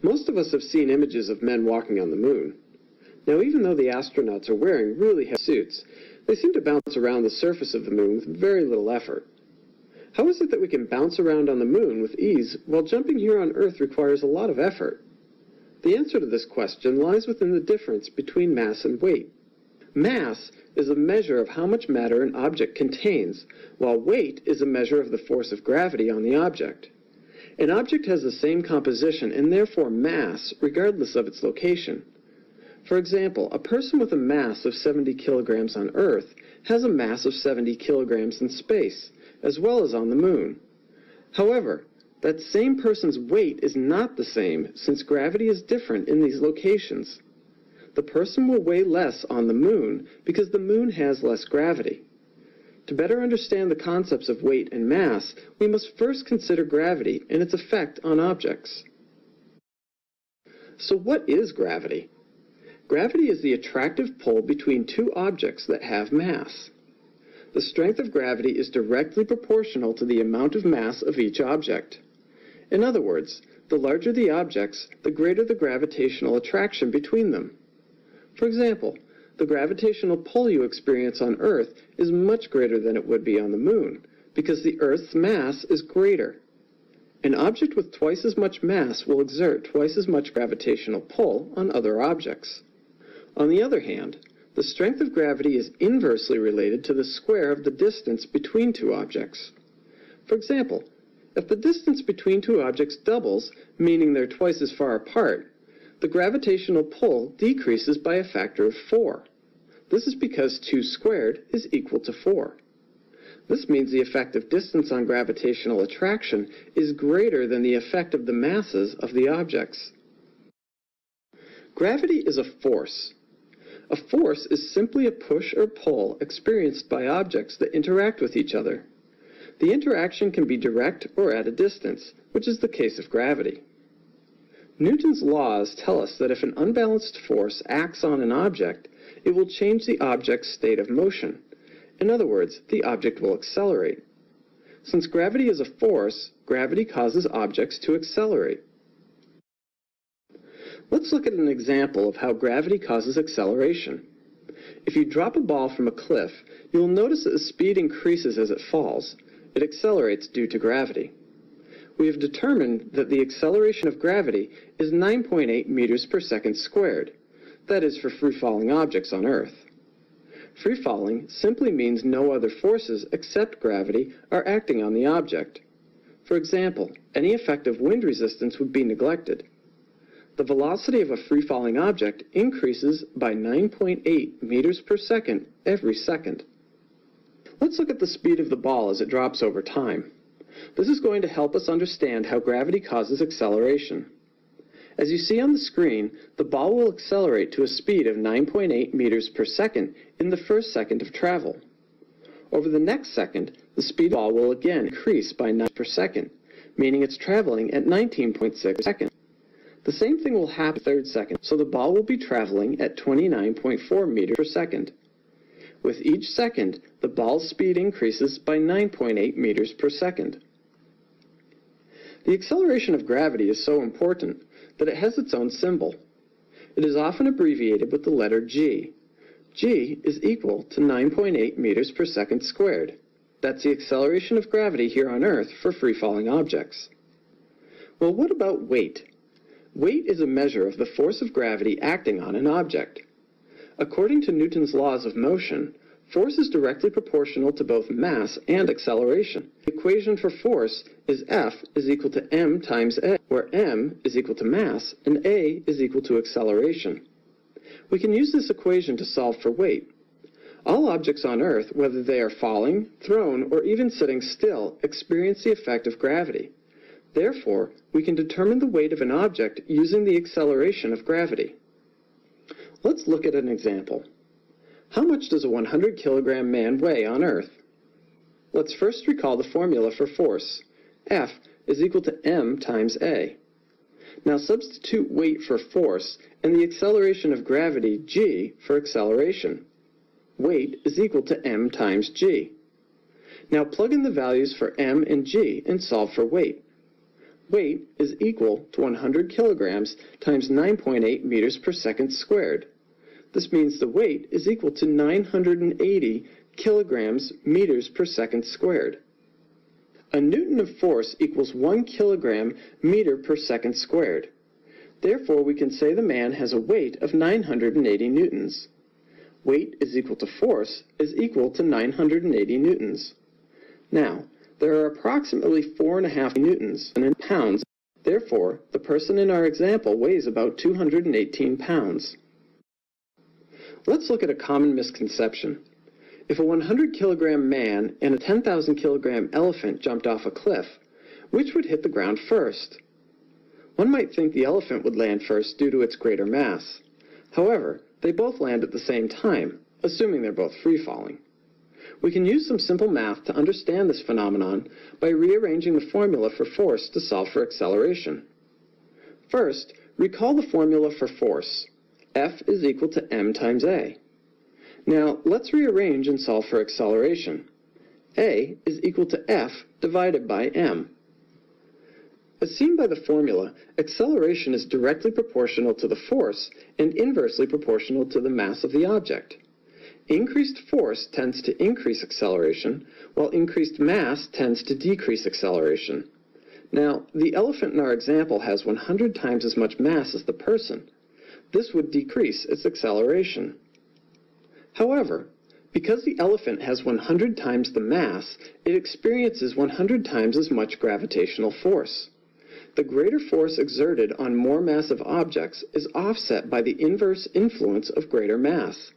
Most of us have seen images of men walking on the moon. Now, even though the astronauts are wearing really heavy suits, they seem to bounce around the surface of the moon with very little effort. How is it that we can bounce around on the moon with ease while jumping here on Earth requires a lot of effort? The answer to this question lies within the difference between mass and weight. Mass is a measure of how much matter an object contains, while weight is a measure of the force of gravity on the object. An object has the same composition and therefore mass regardless of its location. For example, a person with a mass of 70 kilograms on Earth has a mass of 70 kilograms in space, as well as on the moon. However, that same person's weight is not the same since gravity is different in these locations. The person will weigh less on the moon because the moon has less gravity. To better understand the concepts of weight and mass, we must first consider gravity and its effect on objects. So what is gravity? Gravity is the attractive pull between two objects that have mass. The strength of gravity is directly proportional to the amount of mass of each object. In other words, the larger the objects, the greater the gravitational attraction between them. For example, the gravitational pull you experience on Earth is much greater than it would be on the moon, because the Earth's mass is greater. An object with twice as much mass will exert twice as much gravitational pull on other objects. On the other hand, the strength of gravity is inversely related to the square of the distance between two objects. For example, if the distance between two objects doubles, meaning they're twice as far apart, the gravitational pull decreases by a factor of 4. This is because 2 squared is equal to 4. This means the effect of distance on gravitational attraction is greater than the effect of the masses of the objects. Gravity is a force. A force is simply a push or pull experienced by objects that interact with each other. The interaction can be direct or at a distance, which is the case of gravity. Newton's laws tell us that if an unbalanced force acts on an object, it will change the object's state of motion. In other words, the object will accelerate. Since gravity is a force, gravity causes objects to accelerate. Let's look at an example of how gravity causes acceleration. If you drop a ball from a cliff, you will notice that the speed increases as it falls. It accelerates due to gravity. We have determined that the acceleration of gravity is 9.8 meters per second squared. That is for free-falling objects on Earth. Free-falling simply means no other forces except gravity are acting on the object. For example, any effect of wind resistance would be neglected. The velocity of a free-falling object increases by 9.8 meters per second every second. Let's look at the speed of the ball as it drops over time. This is going to help us understand how gravity causes acceleration. As you see on the screen, the ball will accelerate to a speed of 9.8 meters per second in the first second of travel. Over the next second, the speed of the ball will again increase by 9 per second, meaning it's traveling at 19.6 seconds. The same thing will happen in the third second, so the ball will be traveling at 29.4 meters per second. With each second, the ball's speed increases by 9.8 meters per second. The acceleration of gravity is so important that it has its own symbol. It is often abbreviated with the letter G. G is equal to 9.8 meters per second squared. That's the acceleration of gravity here on Earth for free-falling objects. Well, what about weight? Weight is a measure of the force of gravity acting on an object. According to Newton's laws of motion, force is directly proportional to both mass and acceleration. The equation for force is F is equal to m times a, where m is equal to mass and a is equal to acceleration. We can use this equation to solve for weight. All objects on Earth, whether they are falling, thrown, or even sitting still, experience the effect of gravity. Therefore, we can determine the weight of an object using the acceleration of gravity. Let's look at an example. How much does a 100-kilogram man weigh on Earth? Let's first recall the formula for force. F is equal to m times a. Now substitute weight for force and the acceleration of gravity, g, for acceleration. Weight is equal to m times g. Now plug in the values for m and g and solve for weight. weight is equal to 100 kilograms times 9.8 meters per second squared. This means the weight is equal to 980 kilograms meters per second squared. A newton of force equals 1 kilogram meter per second squared. Therefore, we can say the man has a weight of 980 newtons. Weight is equal to force is equal to 980 newtons. Now, there are approximately 4.5 newtons in pounds. Therefore, the person in our example weighs about 218 pounds. Let's look at a common misconception. If a 100-kilogram man and a 10,000-kilogram elephant jumped off a cliff, which would hit the ground first? One might think the elephant would land first due to its greater mass. However, they both land at the same time, assuming they're both free-falling. We can use some simple math to understand this phenomenon by rearranging the formula for force to solve for acceleration. First, recall the formula for force. F is equal to m times a. Now, let's rearrange and solve for acceleration. A is equal to F divided by m. As seen by the formula, acceleration is directly proportional to the force and inversely proportional to the mass of the object. Increased force tends to increase acceleration, while increased mass tends to decrease acceleration. Now, the elephant in our example has 100 times as much mass as the person. This would decrease its acceleration. However, because the elephant has 100 times the mass, it experiences 100 times as much gravitational force. The greater force exerted on more massive objects is offset by the inverse influence of greater mass.